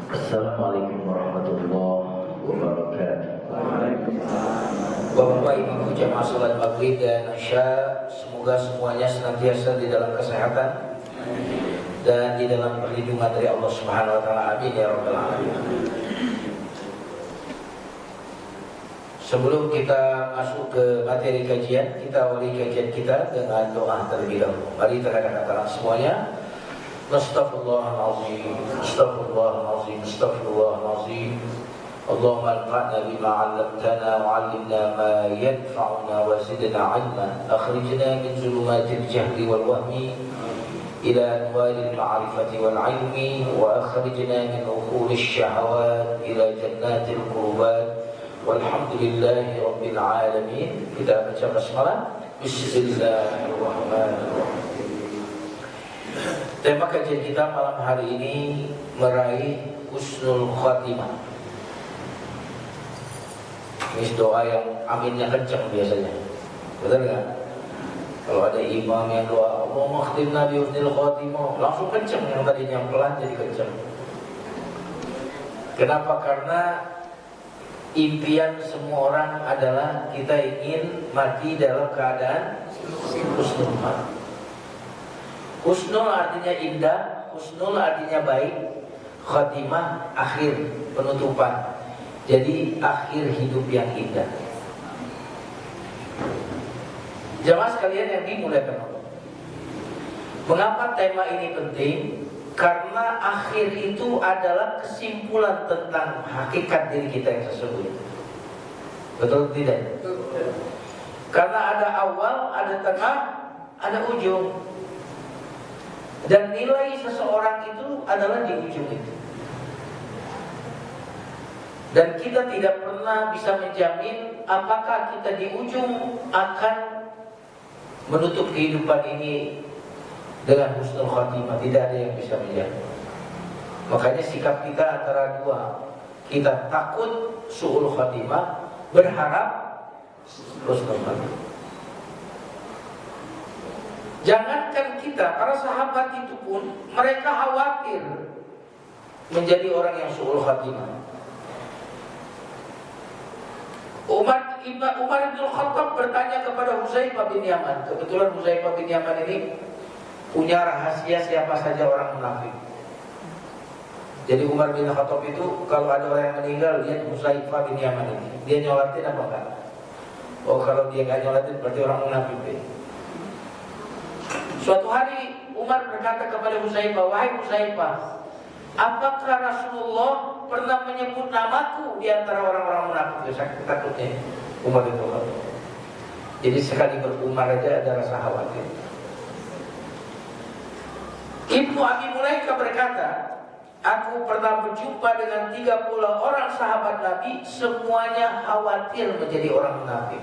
Assalamualaikum warahmatullahi wabarakatuh. Bapak Ibu jamaah salat maghrib dan isya, semoga semuanya senantiasa di dalam kesehatan dan di dalam perlindungan dari Allah Subhanahu wa taala. Amin ya rabbal alamin. Sebelum kita masuk ke materi kajian, kita awali kajian kita dengan doa terlebih dahulu. Mari kita katakan semuanya. Astaghfirullahaladzim, astaghfirullahaladzim, astaghfirullahaladzim. Allahumma anfa'na bima 'allamtana wa 'allimna ma yanfa'una wa zidna 'ilma. Akhrijna min zulumatil jahli wal wahmi ila anwaril ma'rifati wal 'ilmi wa akhrijna min uqulish syahawat ila jannatil qurbat. Walhamdulillahi rabbil alamin. Kita baca basmalah. Bismillahirrahmanirrahim. Tema kajian kita malam hari ini meraih husnul khatimah. Ini doa yang aminnya kencang biasanya, betul nggak? Kalau ada imam yang doa Allahumma khtimna bi husnil khatimah, langsung kencang. Yang tadinya pelan jadi kencang. Kenapa? Karena impian semua orang adalah kita ingin mati dalam keadaan husnul khatimah. Husnul artinya indah, husnul artinya baik, khatimah akhir, penutupan. Jadi akhir hidup yang indah. Jamaah sekalian yang dimuliakan Allah, mengapa tema ini penting? Karena akhir itu adalah kesimpulan tentang hakikat diri kita yang sesungguhnya. Betul tidak? Karena ada awal, ada tengah, ada ujung. Dan nilai seseorang itu adalah di ujung itu. Dan kita tidak pernah bisa menjamin apakah kita di ujung akan menutup kehidupan ini dengan husnul khatimah. Tidak ada yang bisa menjamin. Makanya sikap kita antara dua. Kita takut su'ul khatimah, berharap husnul khatimah. Jangankan kita, para sahabat itu pun mereka khawatir menjadi orang yang su'ul khatimah. Umar bin Khattab bertanya kepada Huzaifah bin Yaman. Kebetulan Huzaifah bin Yaman ini punya rahasia siapa saja orang munafik. Jadi Umar bin Khattab itu kalau ada orang yang meninggal, lihat Huzaifah bin Yaman ini, dia nyolatin apa enggak? Oh, kalau dia enggak nyolatin berarti orang munafik deh. Suatu hari Umar berkata kepada Huzaifah, wahai Huzaifah, apakah Rasulullah pernah menyebut namaku di antara orang-orang munafik? Saking takutnya Umar itu. Jadi sekali berumar aja ada rasa khawatir. Ibnu Abi Mulaika berkata, aku pernah berjumpa dengan 30 orang sahabat Nabi, semuanya khawatir menjadi orang munafik.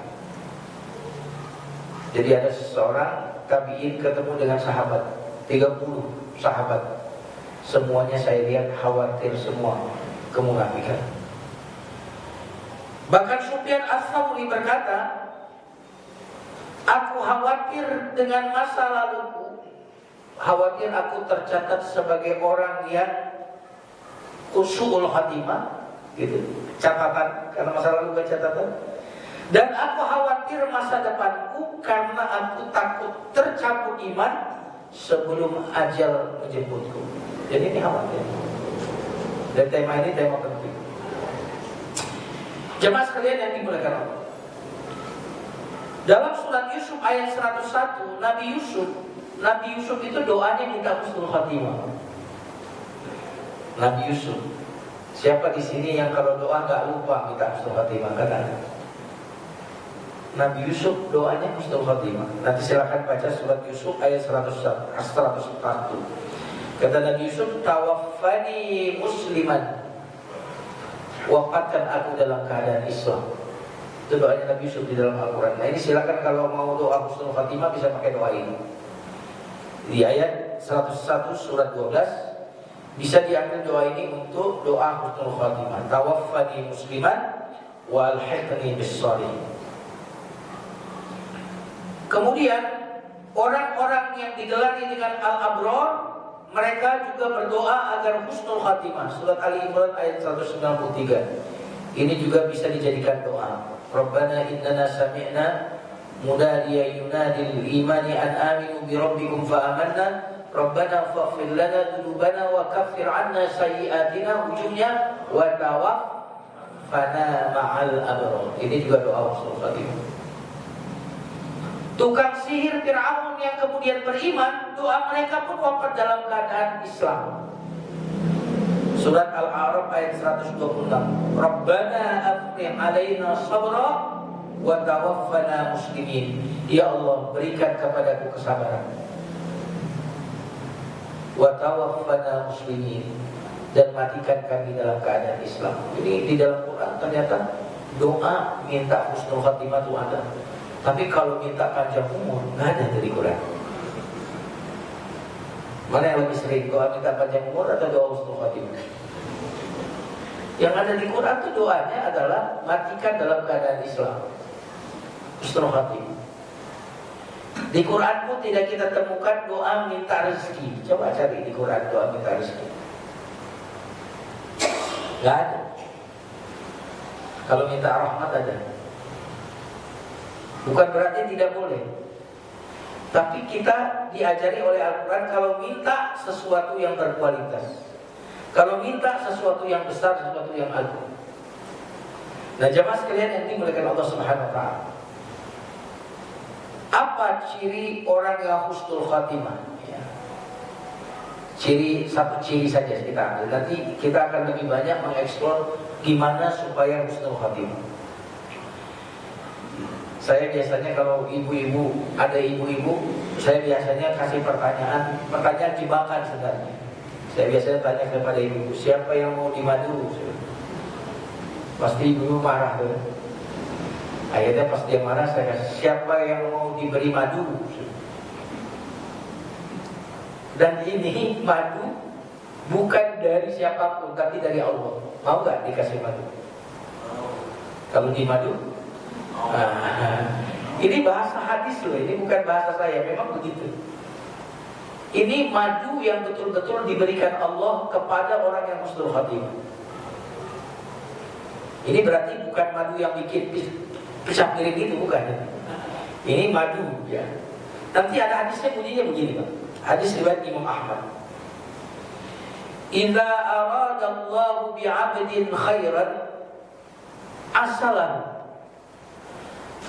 Jadi ada seseorang tabi'in ketemu dengan sahabat, 30 sahabat. Semuanya saya lihat khawatir semua kemunafikan. Bahkan Sufyan Ats-Tsauri berkata, aku khawatir dengan masa laluku, khawatir aku tercatat sebagai orang yang su'ul khatimah, gitu, catatan, karena masa lalu gak catatan. Dan aku khawatir masa depanku karena aku takut tercabut iman sebelum ajal menjemputku. Jadi ini khawatir. Dan tema ini tema penting. Jemaah sekalian yang dimuliakan Allah, dalam surat Yusuf ayat 101, Nabi Yusuf itu doanya minta husnul khatimah. Nabi Yusuf. Siapa di sini yang kalau doa nggak lupa minta husnul khatimah? Kata Nabi Yusuf doanya husnul khatimah. Nanti silakan baca surat Yusuf ayat 101. Kata Nabi Yusuf, tawaffani musliman, wafatkan aku dalam keadaan Islam. Itu doanya Nabi Yusuf di dalam Al-Quran. Nah ini silakan kalau mau doa husnul khatimah bisa pakai doa ini. Di ayat 101 surat 12 bisa diambil doa ini untuk doa husnul khatimah. Tawaffani musliman wa alhiqni bis shalihin. Kemudian orang-orang yang digelari dengan al-abrar mereka juga berdoa agar husnul khatimah. Surat Ali Imran ayat 193. Ini juga bisa dijadikan doa. Rabbana innana sami'na munadiyan yunadi lil imani an aminu bi rabbikum fa amanna. Rabbana faghfir lana dzunubana wa kaffir 'anna sayyi'atina, ujungnya wa tawaffana ma'al abrar. Ini juga doa husnul khatimah. Tukang sihir Fir'aun yang kemudian beriman, doa mereka pun wafat dalam keadaan Islam. Surat Al-A'raf ayat 126. Rabbana afrigh 'alaina sabra wa tawaffana muslimin. Ya Allah, berikan kepadaku kesabaran. Wa tawaffana muslimin, dan matikan kami dalam keadaan Islam. Ini di dalam Quran ternyata doa minta husnul khatimah itu ada. Tapi kalau minta panjang umur nggak ada dari Quran. Mana yang lebih sering, doa minta panjang umur atau doa husnul khatimah? Yang ada di Quran itu doanya adalah matikan dalam keadaan Islam, husnul khatimah. Di Quran pun tidak kita temukan doa minta rezeki. Coba cari di Quran doa minta rezeki. Gak ada. Kalau minta rahmat ada. Bukan berarti tidak boleh. Tapi kita diajari oleh Al-Quran kalau minta sesuatu yang berkualitas, kalau minta sesuatu yang besar, sesuatu yang agung. Nah, jamaah sekalian yang dimuliakan Allah Subhanahu wa taala, apa ciri orang yang husnul khatimah? Ya. Satu ciri saja kita ambil. Nanti kita akan lebih banyak mengeksplor gimana supaya husnul khatimah. Saya biasanya kalau ada ibu-ibu, saya biasanya kasih pertanyaan jebakan sebenarnya. Saya biasanya tanya kepada ibu, siapa yang mau dimadu? Pasti ibu marah tuh. Akhirnya pas dia marah, saya kasih, siapa yang mau diberi madu? Dan ini madu bukan dari siapapun, tapi dari Allah. Mau gak dikasih madu? Kalau di madu? Ini bahasa hadis loh, ini bukan bahasa saya, memang begitu. Ini madu yang betul-betul diberikan Allah kepada orang yang husnul khatimah. Ini berarti bukan madu yang bikin pecah piring itu, bukan. Ini madu ya. Nanti ada hadisnya bunyinya begini, Pak. Hadis riwayat Imam Ahmad. Idza aradallahu bi'abdin khairan asalahu.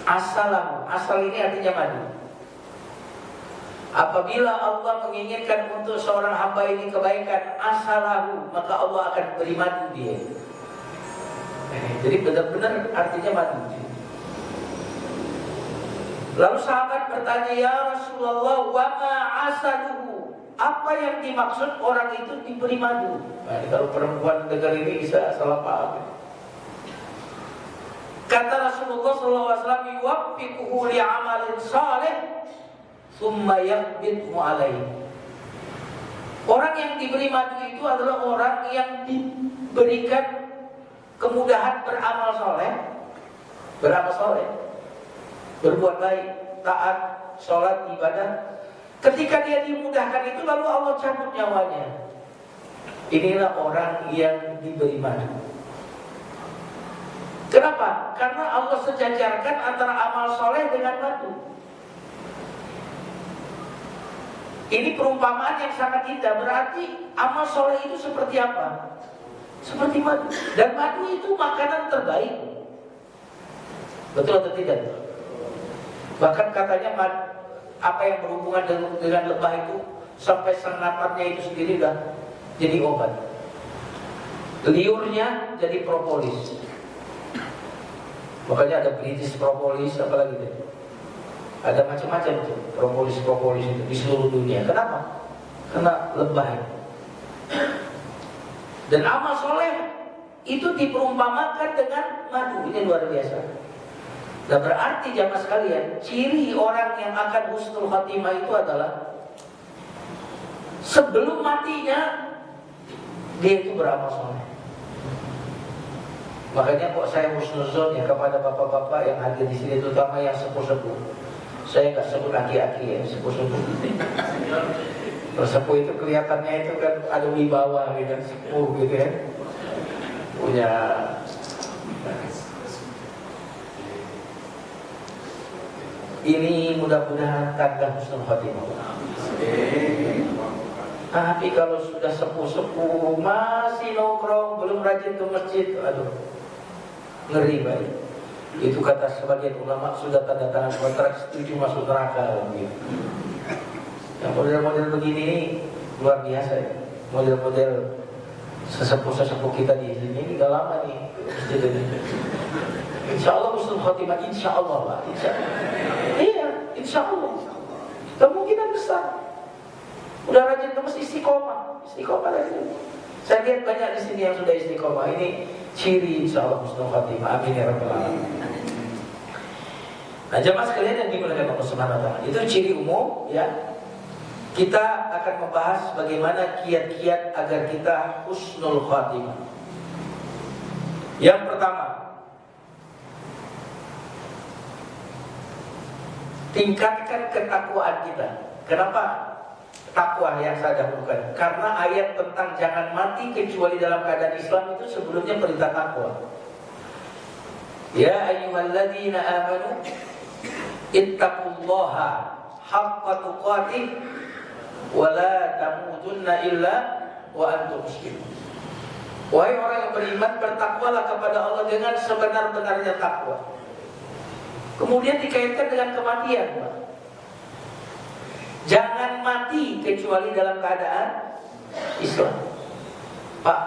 Asal ini artinya madu. Apabila Allah menginginkan untuk seorang hamba ini kebaikan, asalahu, maka Allah akan beri madu dia. Jadi benar-benar artinya madu. Lalu sahabat bertanya, ya Rasulullah, wa ma asaluhu? Apa yang dimaksud orang itu diberi madu? Nah, kalau perempuan dengar ini bisa salah paham. Kata Rasulullah SAW, yuwaffiquhu li'amalin salih thumma yaqbidhu alaihi. Orang yang diberi madu itu adalah orang yang diberikan kemudahan beramal soleh, berbuat baik, taat, sholat, ibadah. Ketika dia dimudahkan itu, lalu Allah cabut nyawanya. Inilah orang yang diberi madu. Kenapa? Karena Allah sejajarkan antara amal soleh dengan madu. Ini perumpamaan yang sangat indah. Berarti amal soleh itu seperti apa? Seperti madu. Dan madu itu makanan terbaik. Betul atau tidak? Bahkan katanya apa yang berhubungan dengan lebah itu sampai senapannya itu sendiri udah jadi obat. Liurnya jadi propolis. Makanya ada British propolis, apalagi itu. Ada macam-macam tuh propolis itu di seluruh dunia. Kenapa? Karena lebah. Dan amal soleh itu diperumpamakan dengan madu. Ini luar biasa. Dan berarti jamaah sekalian, ciri orang yang akan husnul khatimah itu adalah sebelum matinya dia itu beramal soleh. Makanya kok saya husnuzon ya kepada bapak-bapak yang hadir di sini, terutama yang sepuh-sepuh. Saya nggak sebut aki-aki ya, sepuh-sepuh. Sepuh itu kelihatannya itu kan ada wibawa gitu kan, sepuh gitu ya. Punya ini mudah-mudahan tanda husnul khotimah. Tapi kalau sudah sepuh-sepuh masih nongkrong, belum rajin ke masjid, aduh, ngeri banget. Itu kata sebagian ulama sudah tanda tangan kontrak setuju masuk neraka gitu. Yang model-model begini ini luar biasa ya. Model-model sesepuh-sesepuh kita di sini ini udah lama nih masjid ini. Insya Allah husnul khotimah, insya Allah Pak. Iya, insya Allah. Kemungkinan besar. Udah rajin ke masjid, istiqomah lagi. Saya lihat banyak di sini yang sudah istiqomah. Ini ciri insya Allah husnul khotimah. Amin ya rabbal alamin. Nah, jemaah sekalian yang dimuliakan Allah Subhanahu wa taala, itu ciri umum ya. Kita akan membahas bagaimana kiat-kiat agar kita husnul khotimah. Yang pertama, tingkatkan ketakwaan kita. Kenapa takwa yang saya dahulukan? Karena ayat tentang jangan mati kecuali dalam keadaan Islam itu sebelumnya perintah takwa. Ya ayyuhalladzina amanu ittaqullaha haqqa tuqatih wa la tamutunna illa wa antum muslimun. Wahai orang yang beriman, bertakwalah kepada Allah dengan sebenar-benarnya takwa. Kemudian dikaitkan dengan kematian, Pak. Jangan mati kecuali dalam keadaan Islam. Pak,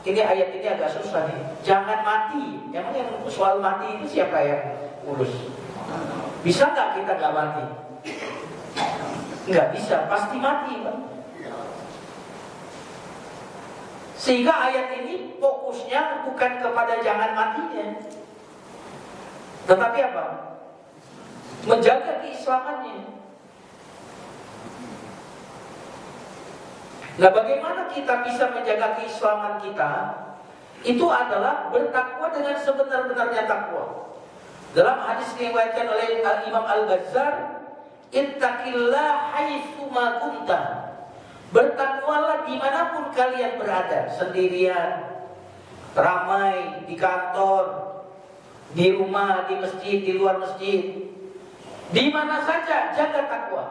ini ayat ini agak susah nih. Jangan mati. Emang yang soal mati itu siapa yang urus? Bisa nggak kita nggak mati? Nggak bisa, pasti mati, Pak. Sehingga ayat ini fokusnya bukan kepada jangan matinya, tetapi apa? Menjaga keislamannya. Nah, bagaimana kita bisa menjaga keislaman kita? Itu adalah bertakwa dengan sebenar-benarnya takwa. Dalam hadis diriwayatkan oleh Imam Al-Bazzar, ittaqillah haitsu ma kunta. Bertakwalah dimanapun kalian berada, sendirian, ramai, di kantor, di rumah, di masjid, di luar masjid, di mana saja jaga takwa.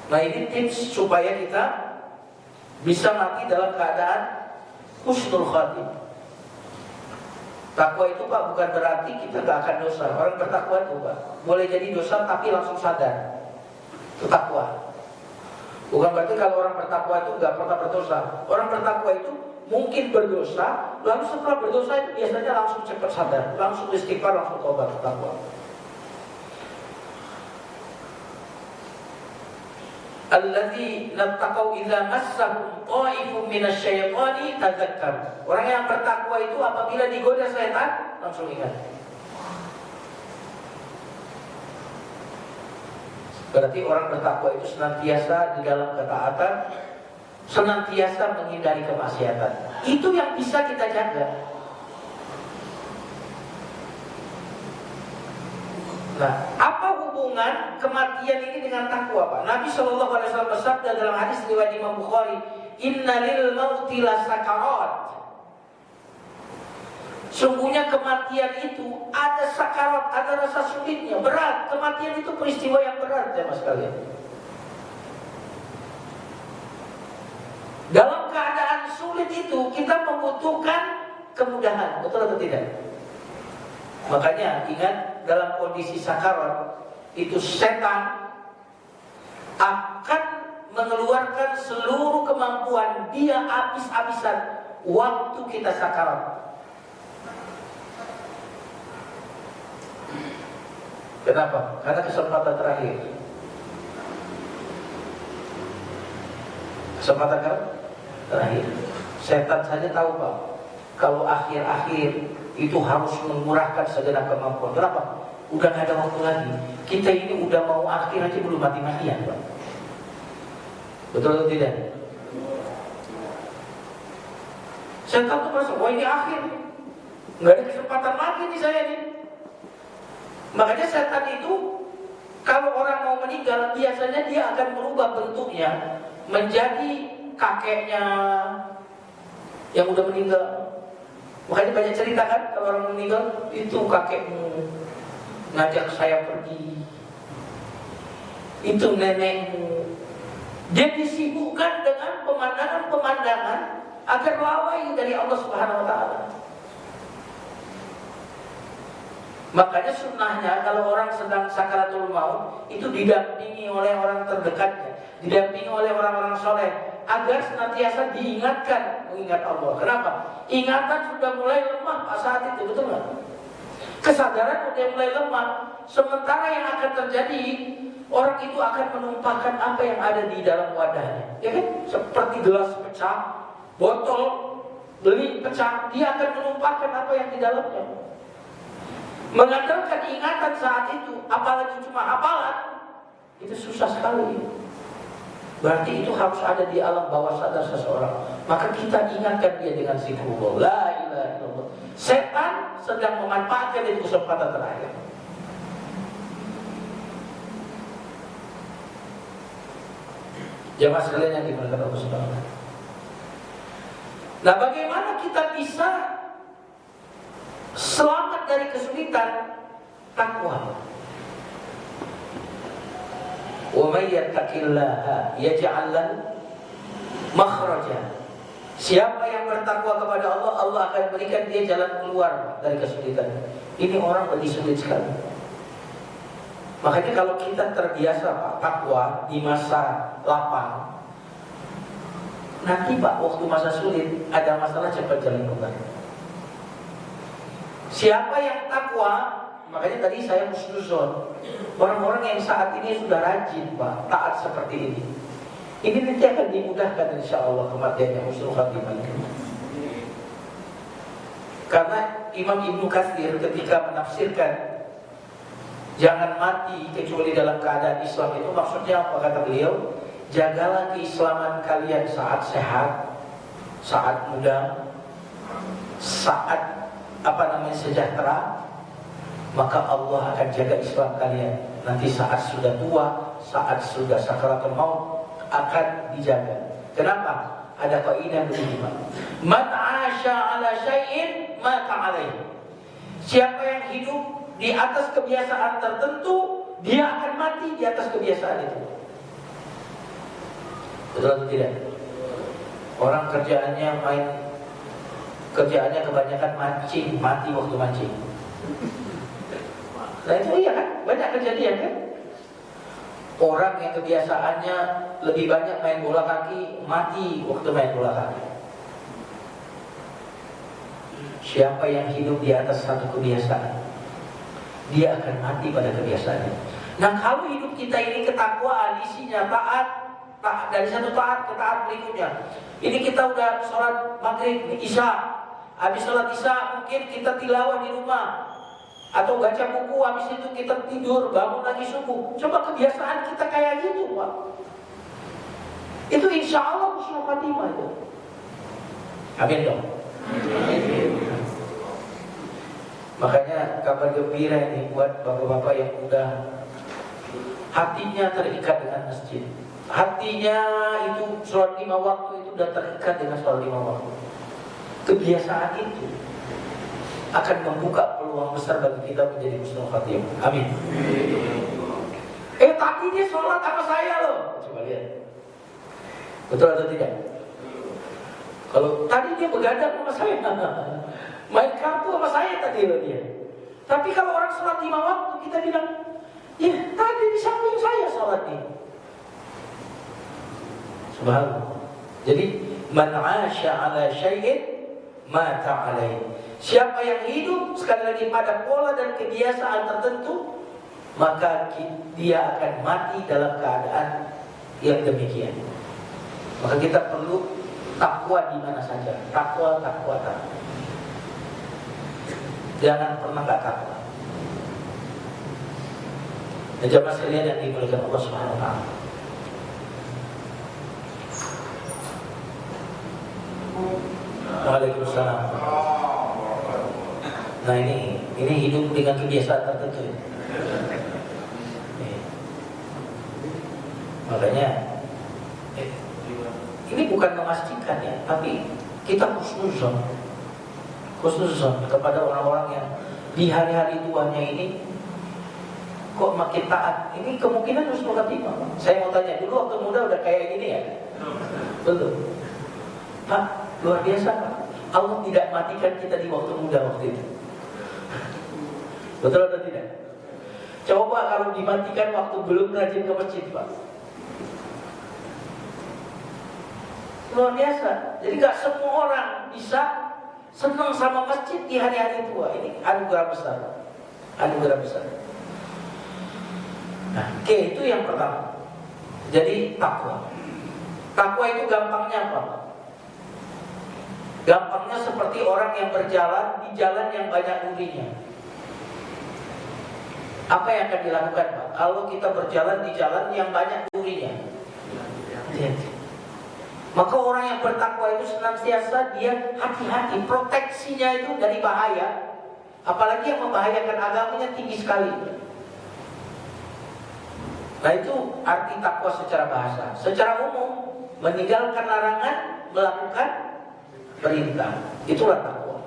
Nah, ini tips supaya kita bisa mati dalam keadaan husnul khatimah. Takwa itu, Pak, bukan berarti kita gak akan dosa. Orang bertakwa itu, Pak, boleh jadi dosa tapi langsung sadar. Itu takwa. Bukan berarti kalau orang bertakwa itu gak pernah berdosa. Orang bertakwa itu mungkin berdosa, lalu setelah berdosa itu biasanya langsung cepat sadar, langsung istighfar, langsung tobat. Takwa. Alladzi nattaqau idza massahum ta'ifun minasyaitani tadzakkar. Orang yang bertakwa itu apabila digoda setan langsung ingat. Berarti orang bertakwa itu senantiasa di dalam ketaatan, senantiasa menghindari kemaksiatan. Itu yang bisa kita jaga. Nah, apa hubungan kematian ini dengan takwa, Pak? Nabi SAW bersabda dalam hadis riwayat Imam Bukhari, "Inna lil mauti lasakarat." Sungguhnya kematian itu ada sakarat, ada rasa sulitnya, berat. Kematian itu peristiwa yang berat, ya Mas kalian. Dalam keadaan sulit itu kita membutuhkan kemudahan, betul atau tidak? Makanya ingat, dalam kondisi sakarat itu setan akan mengeluarkan seluruh kemampuan dia habis-habisan waktu kita sakarat. Kenapa? Karena kesempatan terakhir. Kesempatan terakhir. Setan saja tahu, Pak, kalau akhir-akhir itu harus mengurahkan segenap kemampuan. Kenapa? Udah gak ada waktu lagi. Kita ini udah mau akhir aja belum mati-matian, Pak. Betul atau tidak? Setan tuh merasa, wah ini akhir, nggak ada kesempatan lagi nih saya nih. Makanya setan itu kalau orang mau meninggal biasanya dia akan merubah bentuknya menjadi kakeknya yang udah meninggal. Makanya banyak cerita kan kalau orang meninggal, itu kakekmu ngajak saya pergi, itu nenekmu. Dia disibukkan dengan pemandangan-pemandangan agar lalai dari Allah Subhanahu wa taala. Makanya sunnahnya kalau orang sedang sakaratul maut itu didampingi oleh orang terdekatnya, didampingi oleh orang-orang soleh agar senantiasa diingatkan, mengingat Allah. Kenapa? Ingatan sudah mulai lemah saat itu, betul nggak? Kesadaran sudah mulai lemah. Sementara yang akan terjadi, orang itu akan menumpahkan apa yang ada di dalam wadahnya, ya kan? Seperti gelas pecah, botol beli pecah, dia akan menumpahkan apa yang di dalamnya. Mengandalkan ingatan saat itu, apalagi cuma hafalan, itu susah sekali. Berarti itu harus ada di alam bawah sadar seseorang. Maka kita ingatkan dia dengan zikrullah, la ilaha illallah. Setan sedang memanfaatkan itu kesempatan terakhir. Jamaah sekalian yang dimuliakan Allah Subhanahu wa taala. Nah, bagaimana kita bisa selamat dari kesulitan? Takwa. Wa may yattaqillaha yaj'al lahu makhraja. Siapa yang bertakwa kepada Allah, Allah akan berikan dia jalan keluar dari kesulitan. Ini orang lebih sulit sekali. Makanya kalau kita terbiasa Pak takwa di masa lapang, nanti Pak waktu masa sulit ada masalah cepat jalan keluar. Siapa yang takwa, makanya tadi saya husnuzon, orang-orang yang saat ini sudah rajin Pak taat seperti ini nanti akan dimudahkan insya Allah kematiannya husnul khatimah. Karena Imam Ibnu Katsir ketika menafsirkan jangan mati kecuali dalam keadaan Islam, itu maksudnya apa kata beliau? Jagalah keislaman kalian saat sehat, saat muda, saat sejahtera, maka Allah akan jaga Islam kalian. Nanti saat sudah tua, saat sudah sakaratul maut akan dijaga. Kenapa? Ada kaidah begini, man 'asha 'ala syai'in mata 'alaihi. Siapa yang hidup di atas kebiasaan tertentu, dia akan mati di atas kebiasaan itu. Betul atau tidak? Orang kerjaannya kebanyakan mancing, mati waktu mancing. Nah itu iya kan, banyak kejadian kan. Orang yang kebiasaannya lebih banyak main bola kaki, mati waktu main bola kaki. Siapa yang hidup di atas satu kebiasaan, dia akan mati pada kebiasaannya. Nah kalau hidup kita ini ketakwaan, isinya taat dari satu taat ke taat berikutnya. Ini kita udah sholat maghrib, isya, habis sholat isya mungkin kita tilawah di rumah, atau baca buku, habis itu kita tidur, bangun lagi subuh. Coba kebiasaan kita kayak gitu Pak, itu insya Allah husnul khatimah itu. Amin dong. Makanya kabar gembira ini buat bapak-bapak yang udah hatinya terikat dengan masjid, hatinya itu sholat 5 waktu itu udah terikat dengan sholat 5 waktu. Kebiasaan itu akan membuka peluang besar bagi kita menjadi husnul khatimah. Amin. Tadi dia sholat sama saya loh. Coba lihat, betul atau tidak? Kalau tadi dia begadang sama saya, main kartu sama saya tadi loh dia. Tapi kalau orang sholat 5 waktu, kita bilang, ya tadi di samping saya sholat nih. Subhanallah. Jadi man 'asha 'ala syai'in mata 'alaihi. Siapa yang hidup sekali lagi pada pola dan kebiasaan tertentu, maka dia akan mati dalam keadaan yang demikian. Maka kita perlu takwa di mana saja. Takwa. Jangan pernah nggak takwa. Dan jamaah sekalian yang dimuliakan Allah Subhanahu wa taala. Waalaikumsalam. Nah ini hidup dengan kebiasaan tertentu. Makanya ini bukan memastikan ya, tapi kita husnuzon kepada orang-orang yang di hari-hari tuanya ini kok makin taat. Ini kemungkinan husnul khatimah. Saya mau tanya, dulu waktu muda udah kayak gini ya? Betul. Pak, luar biasa Pak. Allah tidak matikan kita di waktu muda waktu itu. Betul atau tidak? Coba kalau dimatikan waktu belum rajin ke masjid Pak. Luar biasa. Jadi gak semua orang bisa senang sama masjid di hari-hari tua. Ini anugerah besar. Anugerah besar. Nah, itu yang pertama. Jadi takwa. Takwa itu gampangnya apa? Gampangnya seperti orang yang berjalan di jalan yang banyak durinya. Apa yang akan dilakukan Pak? Kalau kita berjalan di jalan yang banyak durinya, maka orang yang bertakwa itu senantiasa dia hati-hati, proteksinya itu dari bahaya. Apalagi yang membahayakan agamanya tinggi sekali. Nah itu arti takwa secara bahasa. Secara umum, meninggalkan larangan, melakukan perintah. Itulah takwa.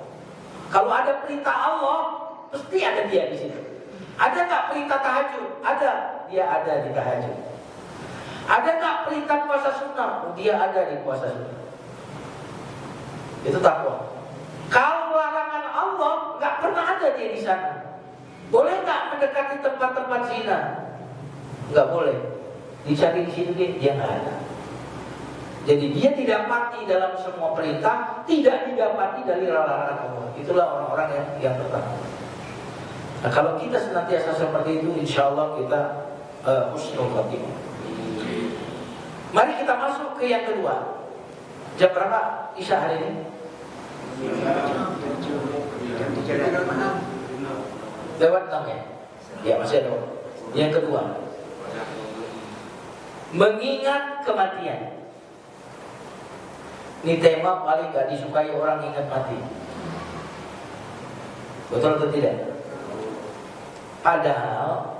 Kalau ada perintah Allah, pasti ada dia di situ. Ada nggak perintah tahajud? Ada, dia ada di tahajud. Ada nggak perintah puasa sunnah? Dia ada di puasa sunnah. Itu takwa. Kalau larangan Allah, nggak pernah ada dia di sana. Boleh nggak mendekati tempat-tempat zina? Nggak boleh. Dicari di situ dia nggak ada. Jadi dia tidak mati dalam semua perintah, tidak didapati dari larangan Allah. Itulah orang-orang yang pertama. Nah, kalau kita senantiasa seperti itu, insya Allah kita husnul khatimah. Mari kita masuk ke yang kedua. Jam berapa Isya hari ini? Lewat 6 ya? Ya masih ada. Yang kedua, mengingat kematian. Ini tema paling gak disukai orang ingat mati. Betul atau tidak? Padahal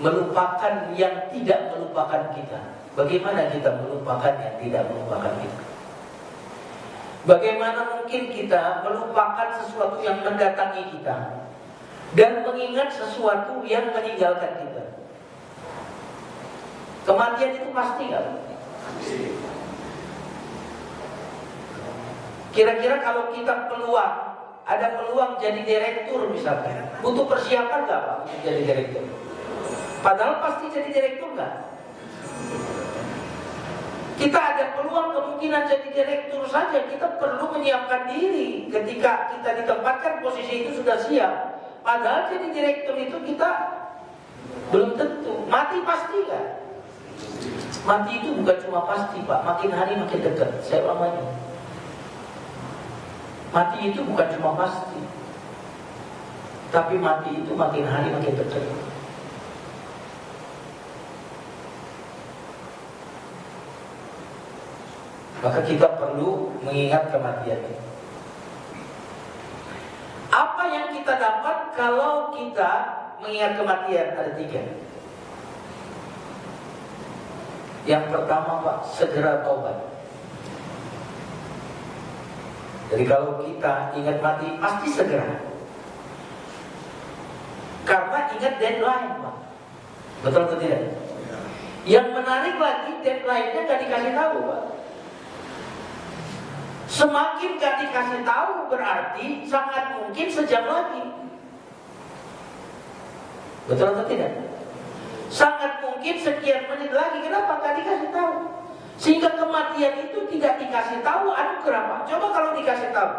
melupakan yang tidak melupakan kita. Bagaimana kita melupakan yang tidak melupakan kita? Bagaimana mungkin kita melupakan sesuatu yang mendatangi kita dan mengingat sesuatu yang meninggalkan kita? Kematian itu pasti gak? Kira-kira kalau kita ada peluang jadi direktur misalkan, butuh persiapan nggak Pak untuk jadi direktur? Padahal pasti jadi direktur nggak? Kita ada peluang kemungkinan jadi direktur saja, kita perlu menyiapkan diri. Ketika kita ditempatkan posisi itu sudah siap. Padahal jadi direktur itu kita belum tentu. Mati pasti kan? Mati itu bukan cuma pasti Pak, makin hari makin dekat. Saya ulangi. Mati itu bukan cuma pasti, tapi mati itu makin hari makin dekat. Maka kita perlu mengingat kematian. Apa yang kita dapat kalau kita mengingat kematian? Ada 3. Yang pertama Pak, segera taubat. Jadi kalau kita ingat mati, pasti segera. Karena ingat deadline Pak. Betul atau tidak? Yang menarik lagi, deadline-nya gak dikasih tahu Pak. Semakin gak dikasih tahu berarti sangat mungkin sejam lagi. Betul atau tidak? Sangat mungkin sekian menit lagi. Kenapa gak dikasih tahu? Sehingga kematian itu tidak dikasih tahu anugerah Pak. Coba kalau dikasih tahu,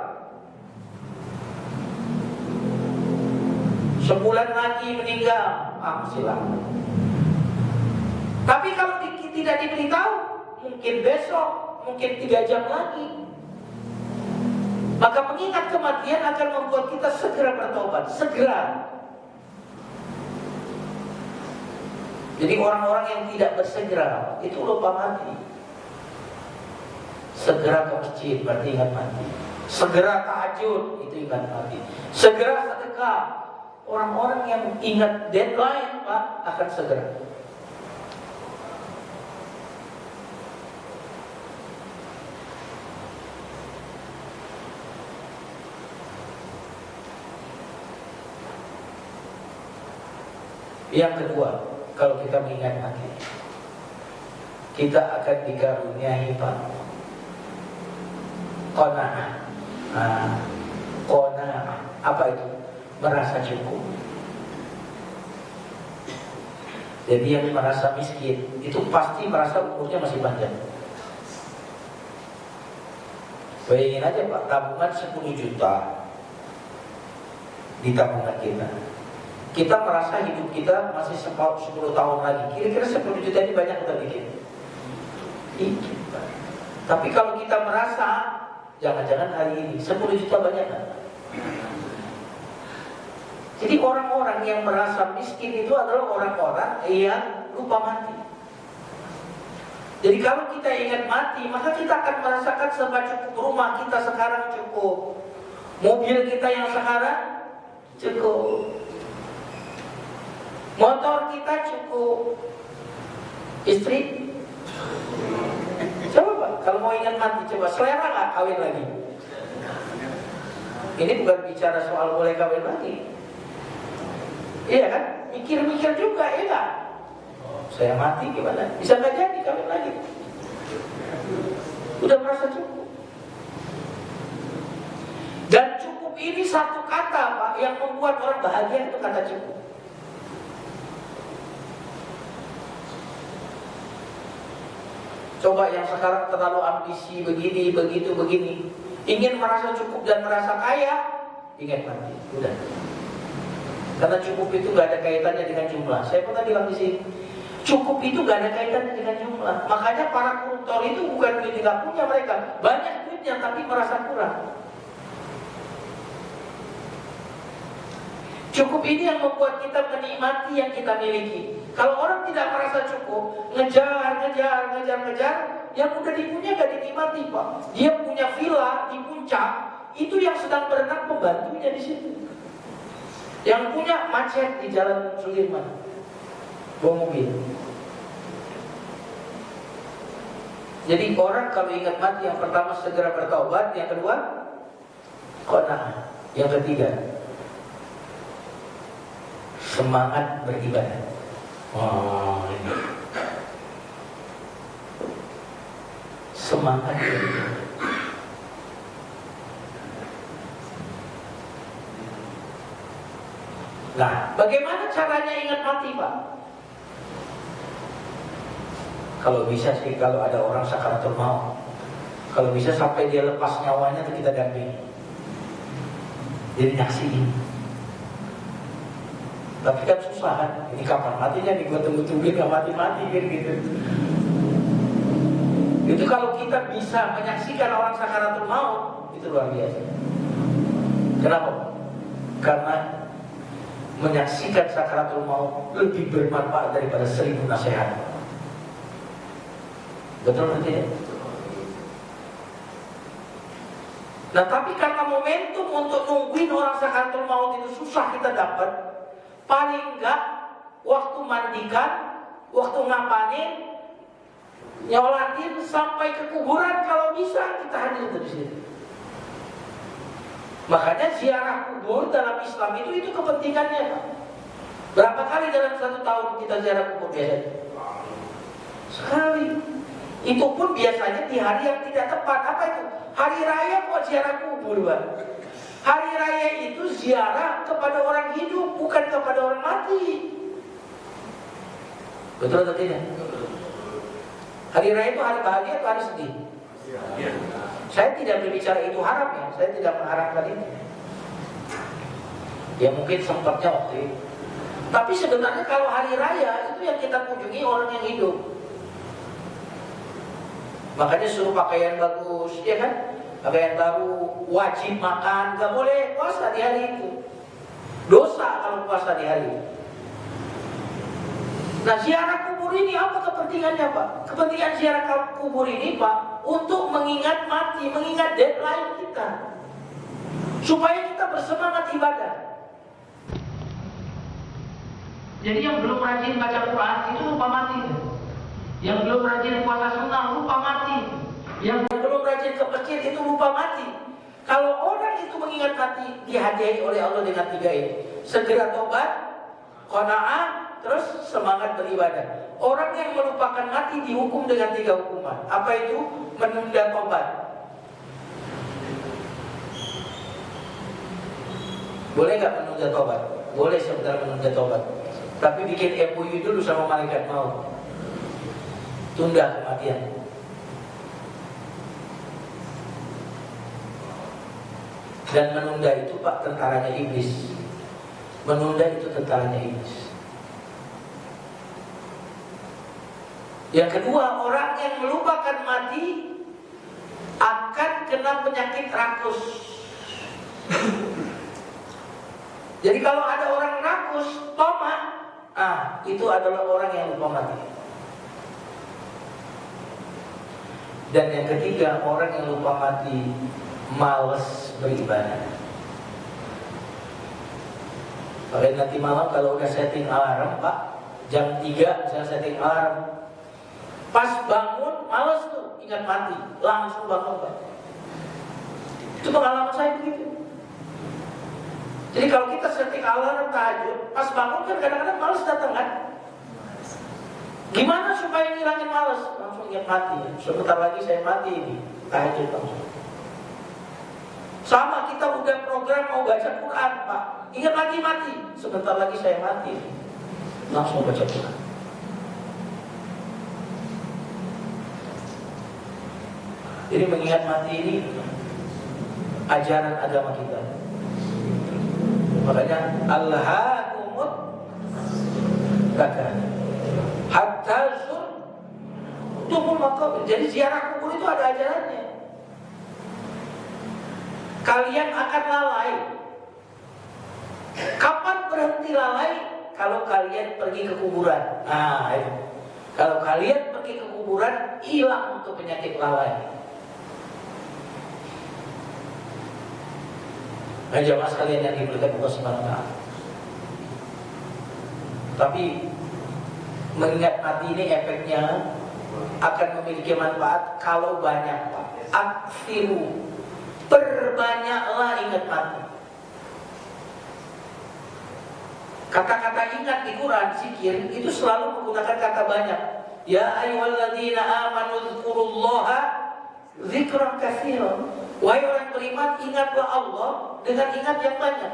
sebulan lagi meninggal, silakan. Tapi kalau tidak diberitahu, mungkin besok, mungkin 3 jam lagi. Maka mengingat kematian akan membuat kita segera bertobat, segera. Jadi orang-orang yang tidak bersegera itu lupa mati. Segera ke masjid berarti ingat mati. Segera tahajud itu ingat mati. Segera sedekah orang-orang yang ingat deadline, Pak, akan segera. Yang kedua, kalau kita mengingat mati, kita akan dikaruniai, Pak, qanaah. Qanaah, apa itu? Merasa cukup. Jadi yang merasa miskin itu pasti merasa umurnya masih panjang. Bayangin aja, Pak, tabungan 10 juta di tabungan kita. Kita merasa hidup kita masih 10 tahun lagi. Kira-kira 10 juta ini banyak atau dikit? Dikit, Pak. Tapi kalau kita merasa jangan-jangan hari ini 10 juta banyak kan? Jadi orang-orang yang merasa miskin itu adalah orang-orang yang lupa mati. Jadi kalau kita ingat mati, maka kita akan merasakan serba cukup. Rumah kita sekarang cukup, mobil kita yang sekarang cukup, motor kita cukup, istri. Coba Pak, kalau mau ingat mati, coba selera nggak kawin lagi? Ini bukan bicara soal boleh kawin lagi. Iya kan? Mikir-mikir juga, ya kan? Saya mati gimana? Bisa nggak jadi kawin lagi? Udah merasa cukup. Dan cukup ini satu kata, Pak, yang membuat orang bahagia, itu kata cukup. Coba yang sekarang terlalu ambisi, begini, begitu, begini, ingin merasa cukup dan merasa kaya, ingat mati, udah. Karena cukup itu gak ada kaitannya dengan jumlah. Saya pernah bilang di sini, cukup itu gak ada kaitannya dengan jumlah. Makanya para koruptor itu bukan duit gak punya mereka, banyak duitnya tapi merasa kurang. Cukup ini yang membuat kita menikmati yang kita miliki. Kalau orang tidak merasa cukup, ngejar, yang udah dipunya gak dinikmati, Pak. Dia punya villa di puncak, itu yang sedang berenang pembantunya di situ. Yang punya macet di Jalan Sudirman, bawa mobil. Jadi orang kalau ingat mati, yang pertama segera bertaubat, yang kedua qanaah, yang ketiga semangat beribadah. Ini semangat beribadah. Nah, bagaimana caranya ingat mati, Pak? Kalau bisa sih, kalau ada orang sakaratul maut, kalau bisa sampai dia lepas nyawanya itu kita dampingi. Jadi nyaksiin. Tapi kan susah kan? Ini kapan matinya nih? Gue tunggu-tungguin gak mati-mati gitu. Itu kalau kita bisa menyaksikan orang sakaratul maut, itu luar biasa. Kenapa? Karena menyaksikan sakaratul maut lebih bermanfaat daripada 1000 nasihat. Betul atau tidak? Nah, tapi karena momentum untuk nungguin orang sakaratul maut itu susah kita dapat, paling enggak waktu mandikan, waktu ngapain, nyolatin sampai ke kuburan kalau bisa kita hadir di situ. Makanya ziarah kubur dalam Islam itu kepentingannya, Pak. Berapa kali dalam 1 tahun kita ziarah kubur biasanya? Sekali. Itu pun biasanya di hari yang tidak tepat. Apa itu? Hari raya kok ziarah kubur, Pak? Hari raya itu ziarah kepada orang hidup, bukan kepada orang mati. Betul atau tidak? Hari raya itu hari bahagia atau hari sedih? Ya. Saya tidak berbicara itu haram ya, saya tidak mengharapkan itu. Ya mungkin sempatnya waktu itu. Tapi sebenarnya kalau hari raya itu yang kita kunjungi orang yang hidup. Makanya suruh pakaian bagus, ya kan? Pakaian baru, wajib makan, gak boleh puasa di hari itu. Dosa kalau puasa di hari itu. Nah, ziarah kubur ini apa kepentingannya, Pak? Kepentingan ziarah kubur ini, Pak, untuk mengingat mati, mengingat deadline kita, supaya kita bersemangat ibadah. Jadi yang belum rajin baca Quran itu lupa mati. Yang belum rajin puasa sunnah lupa mati. Yang belum rajin ke masjid itu lupa mati. Kalau orang itu mengingat mati, dihadiahi oleh Allah dengan 3 ini: segera tobat, qanaah, terus semangat beribadah. Orang yang melupakan mati dihukum dengan 3 hukuman. Apa itu? Menunda tobat. Boleh nggak menunda tobat? Boleh sebentar menunda tobat. Tapi bikin MOU dulu sama malaikat maut. Tunda kematian. Dan menunda itu Pak tentaranya iblis. Menunda itu tentaranya iblis. Yang kedua, orang yang melupakan mati akan kena penyakit rakus. Jadi kalau ada orang rakus, tomat, itu adalah orang yang lupa mati. Dan yang ketiga, orang yang lupa mati malas beribadah. Kalau nanti malam kalau udah setting alarm Pak, jam 3 saya setting alarm, pas bangun malas tuh, ingat mati, langsung bangun Pak. Itu pengalaman saya begitu. Jadi kalau kita setting alarm tahajud, pas bangun kan kadang-kadang malas datang kan. Gimana supaya ngilangin malas? Langsung ingat mati. Sebentar lagi saya mati ini, tahajud langsung. Sama kita udah program mau baca Quran Pak, ingat lagi mati, sebentar lagi saya mati, langsung baca Quran. Jadi mengingat mati ini ajaran agama kita. Makanya Alhaakumut Takatsur hatta zurtumul maqabir. Jadi ziarah kubur itu ada ajarannya. Kalian akan lalai. Kapan berhenti lalai? Kalau kalian pergi ke kuburan. Itu. Kalau kalian pergi ke kuburan, hilang untuk penyakit lalai. Jamaah sekalian yang diberkati Allah Subhanahu wa taala. Tapi mengingat mati ini efeknya akan memiliki manfaat kalau banyak Pak. Aksiru, perbanyaklah ingat mati. Kata-kata ingat di Quran, zikir, itu selalu menggunakan kata banyak. Ya ayyuhalladzina amanu dzkurullaha dzikran katsiran. Wahai orang beriman, ingatlah Allah dengan ingat yang banyak.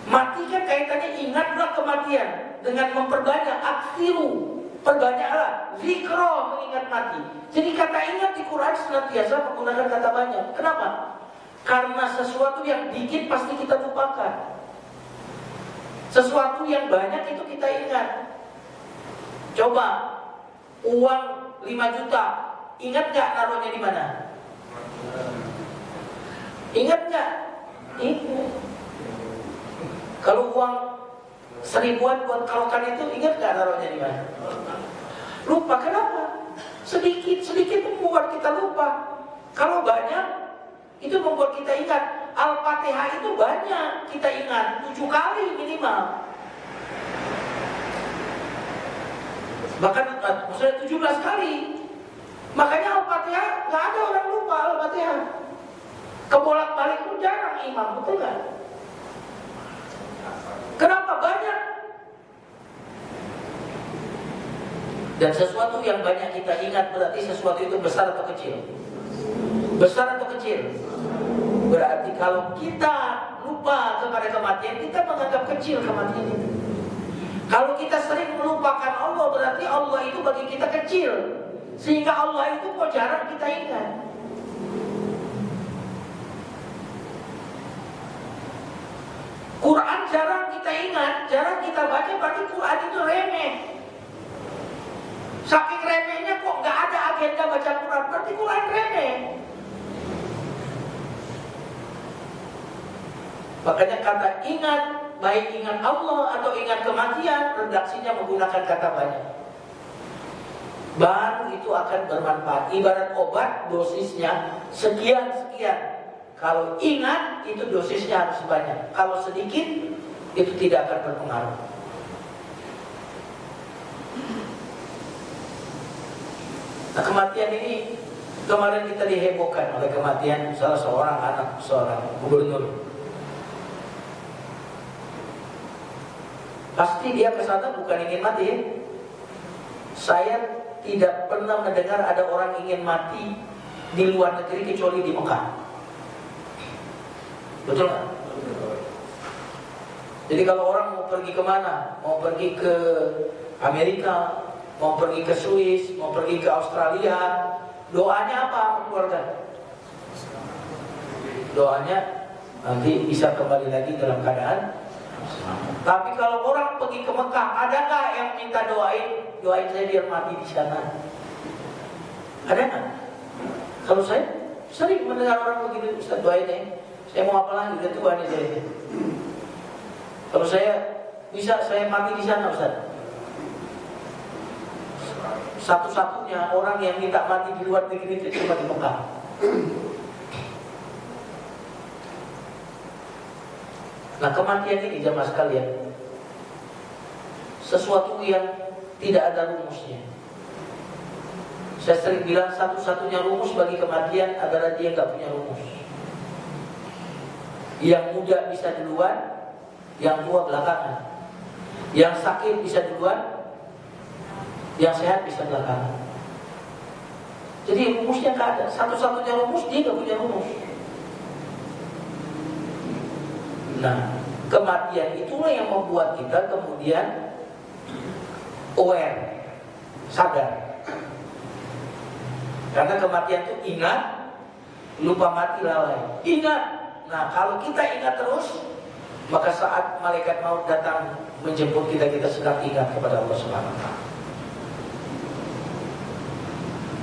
Mati kan kaitannya ingatlah kematian dengan memperbanyak. Aksiru, perbanyaklah. Zikro, mengingat mati. Jadi kata ingat di Quran senantiasa menggunakan kata banyak. Kenapa? Karena sesuatu yang dikit pasti kita lupakan. Sesuatu yang banyak itu kita ingat. Coba uang 5 juta, ingat gak naruhnya di mana? Ingat gak? Ingat. Kalau uang 1000-an buat kalokan itu, ingat gak naruhnya di mana? Lupa. Kenapa? Sedikit membuat kita lupa. Kalau banyak, itu membuat kita ingat. Al-Fatihah itu banyak kita ingat, 7 kali minimal. Bahkan maksudnya 17 kali. Makanya Al-Fatihah gak ada orang lupa Al-Fatihah. Kebolak-balik pun jarang imam, betul gak? Kenapa? Banyak. Dan sesuatu yang banyak kita ingat berarti sesuatu itu besar atau kecil? Besar atau kecil? Berarti kalau kita lupa kepada kematian, kita menganggap kecil kematian itu. Kalau kita sering melupakan Allah, berarti Allah itu bagi kita kecil. Sehingga Allah itu kok jarang kita ingat. Quran jarang kita ingat, jarang kita baca, berarti Quran itu remeh. Saking remehnya kok gak ada agenda baca Quran, berarti Quran remeh. Makanya kata ingat, baik ingat Allah atau ingat kematian, redaksinya menggunakan kata banyak. Baru itu akan bermanfaat. Ibarat obat, dosisnya sekian-sekian. Kalau ingat, itu dosisnya harus banyak. Kalau sedikit, itu tidak akan berpengaruh. Nah, kematian ini kemarin kita dihebohkan oleh kematian salah seorang anak seorang gubernur. Pasti dia ke sana bukan ingin mati ya. Saya tidak pernah mendengar ada orang ingin mati di luar negeri kecuali di Mekah. Betul nggak? Jadi kalau orang mau pergi kemana, mau pergi ke Amerika, mau pergi ke Swiss, mau pergi ke Australia, doanya apa keluarga? Doanya nanti bisa kembali lagi dalam keadaan. Tapi kalau orang pergi ke Mekah, ada nggak yang minta doain saya biar mati di sana? Ada nggak? Kalau saya sering mendengar orang begitu, Ustaz doain ya. Saya mau apa lagi? Udah tua nih saya. Kalau saya bisa saya mati di sana, Ustaz. Satu-satunya orang yang minta mati di luar negeri itu cuma di Mekah. Nah, kematian ini jamaah sekalian sesuatu yang tidak ada rumusnya. Saya sering bilang satu-satunya rumus bagi kematian adalah dia nggak punya rumus. Yang muda bisa duluan, yang tua belakangan. Yang sakit bisa duluan, yang sehat bisa belakangan. Jadi rumusnya nggak ada. Satu-satunya rumus dia nggak punya rumus. Nah, kematian itulah yang membuat kita kemudian aware, sadar. Karena kematian itu ingat, lupa mati lalai. Ingat. Nah, kalau kita ingat terus, maka saat malaikat maut datang menjemput kita, kita sedang ingat kepada Allah Subhanahu wa taala.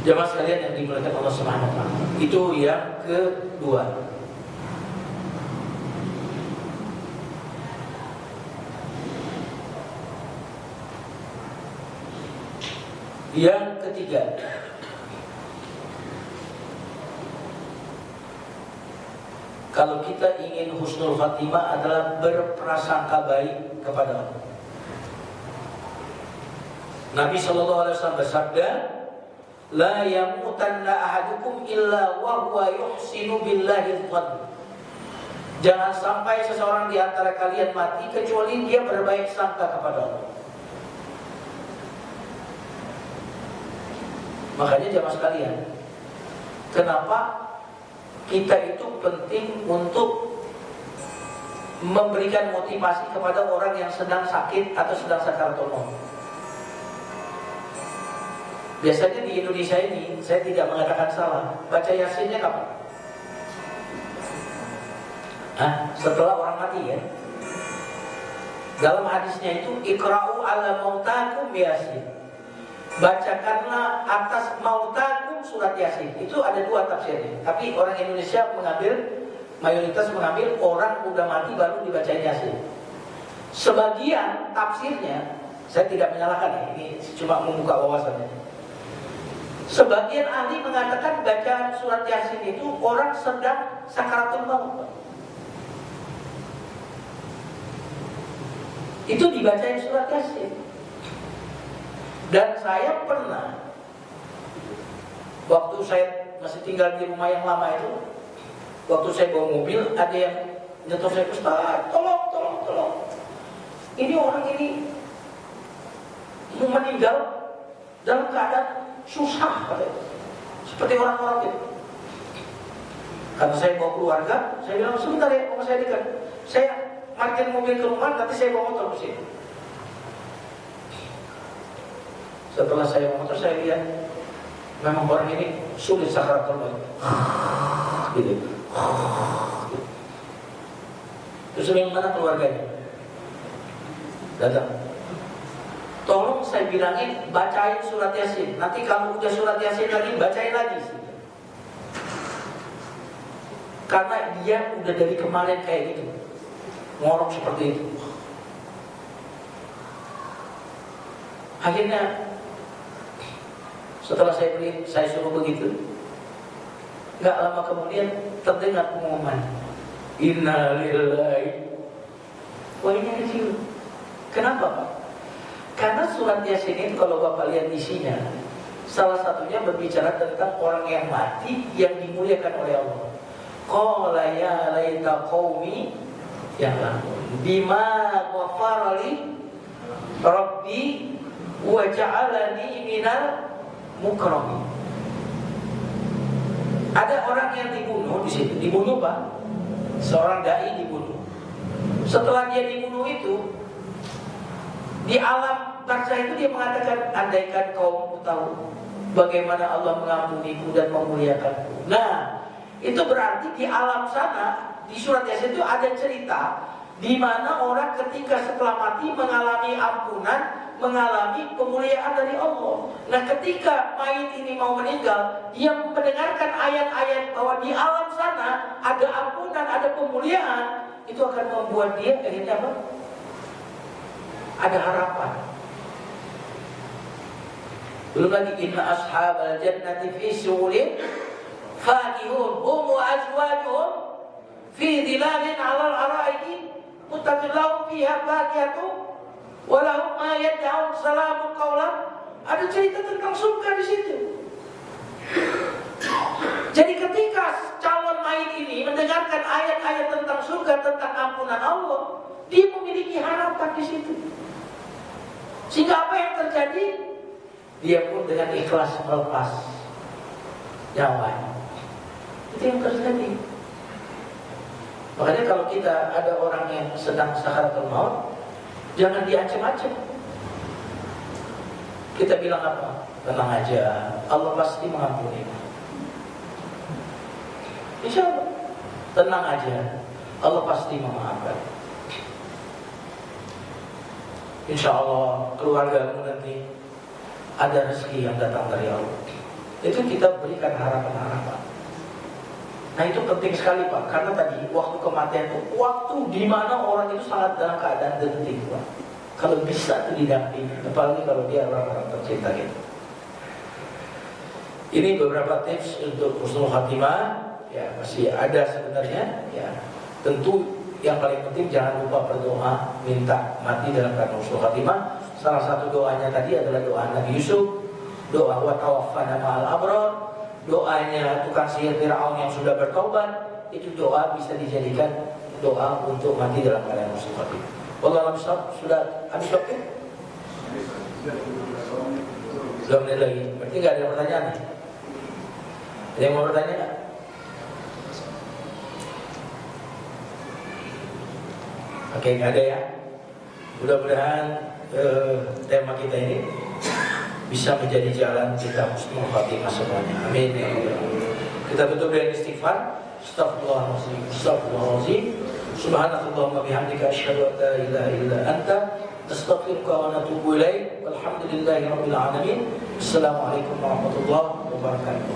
Jemaah sekalian yang dimuliakan Allah Subhanahu wa taala. Itu yang kedua. Yang ketiga, kalau kita ingin husnul khatimah adalah berprasangka baik kepada Allah. Nabi SAW bersabda, la yamutanna ahadukum illa wa huwa yuhsinu billahi dhann. Jangan sampai seseorang di antara kalian mati kecuali dia berbaik sangka kepada Allah. Makanya jamaah sekalian, kenapa kita itu penting untuk memberikan motivasi kepada orang yang sedang sakit atau sedang sakaratul maut. Biasanya di Indonesia ini, saya tidak mengatakan salah, baca Yasinnya kapan? Setelah orang mati ya. Dalam hadisnya itu iqra'u ala mautakum Yasin. Bacakanlah atas mautakum surat Yasin. Itu ada dua tafsirnya. Tapi orang Indonesia mayoritas mengambil orang udah mati baru dibacain Yasin. Sebagian tafsirnya, saya tidak menyalahkan ya, ini cuma membuka wawasannya. Sebagian ahli mengatakan bacaan surat Yasin itu orang sedang sakaratul maut. Itu dibacain surat Yasin. Dan saya pernah, waktu saya masih tinggal di rumah yang lama itu, waktu saya bawa mobil, ada yang nyetor saya, Ustaz, tolong. Ini orang ini mau meninggal dalam keadaan susah, katanya. Seperti orang-orang itu. Karena saya bawa keluarga, saya bilang, sebentar ya, rumah saya dekat. Saya parkir mobil ke rumah, nanti saya bawa motor ke sini. Setelah saya memutar, saya lihat memang orang ini sulit sakaratul maut. Gitu. Terus yang mana keluarganya? Datang. Tolong saya bilangin bacain surat Yasin. Nanti kalau udah surat Yasin lagi bacain lagi. Karena dia udah dari kemarin kayak gitu, ngorok seperti itu. Akhirnya setelah saya suruh begitu, nggak lama kemudian terdengar pengumuman, Inna lillahi. Wah, ini kecil. Kenapa Pak? Karena surat Yasin itu kalau Bapak lihat isinya, Salah satunya berbicara tentang orang yang mati yang dimuliakan oleh Allah. Qala ya laita qaumi ya'lamun bima ghafara li rabbi wa ja'alani minal mukramin. Ada orang yang dibunuh di situ, dibunuh Pak. Seorang dai dibunuh. Setelah dia dibunuh itu, di alam barzah itu dia mengatakan, andaikan kaumku tahu bagaimana Allah mengampuniku dan memuliakanku. Nah, itu berarti di alam sana, di surat Yasin itu ada cerita di mana orang ketika setelah mati mengalami ampunan, mengalami kemuliaan dari Allah. Nah, ketika mayit ini mau meninggal, dia mendengarkan ayat-ayat bahwa di alam sana ada ampunan, ada kemuliaan, itu akan membuat dia akhirnya apa? Ada harapan. Belum lagi inna ashabal jannati fi surin fakihun hum wa azwajuhum fi dhilalin 'alal araiki muttaqillahu fiha fakihatu wa lahum ma yad'un salamun qawlan. Ada cerita tentang surga di situ. Jadi ketika calon mayit ini mendengarkan ayat-ayat tentang surga, tentang ampunan Allah, dia memiliki harapan di situ. Sehingga apa yang terjadi? Dia pun dengan ikhlas melepas nyawanya. Itu yang terjadi. Makanya kalau kita ada orang yang sedang sakaratul maut, jangan diancam-ancam. Kita bilang apa? Tenang aja, Allah pasti mengampuni. Insya Allah, tenang aja, Allah pasti memaafkan. Insya Allah keluargamu nanti ada rezeki yang datang dari Allah. Itu kita berikan harapan-harapan. Nah, itu penting sekali Pak, karena tadi waktu kematian itu waktu di mana orang itu sangat dalam keadaan genting Pak. Kalau bisa itu didampingi, apalagi kalau dia orang-orang tercinta gitu. Ini beberapa tips untuk husnul khatimah. Ya, masih ada sebenarnya. Ya, tentu yang paling penting jangan lupa berdoa, minta mati dalam keadaan husnul khatimah. Salah satu doanya tadi adalah doa Nabi Yusuf, doa wa tawaffana ma'al abrar, doanya tukang sihir Firaun yang sudah bertobat. Itu doa bisa dijadikan doa untuk mati dalam keadaan husnul khatimah. Wallahu a'lam. Sudah habis waktu? 2 menit lagi. Berarti nggak ada pertanyaan nih? Ada yang mau bertanya nggak? Oke, nggak ada ya. Mudah-mudahan tema kita ini bisa menjadi jalan kita husnul khatimah semuanya. Amin. Kita tutup dengan istighfar. Astaghfirullahaladzim. Astaghfirullahaladzim. Subhanakallahumma bihamdika asyhadu an la ilaha illa anta astaghfiruka wa atubu ilaik. Walhamdulillahirabbil alamin. Assalamualaikum warahmatullahi wabarakatuh.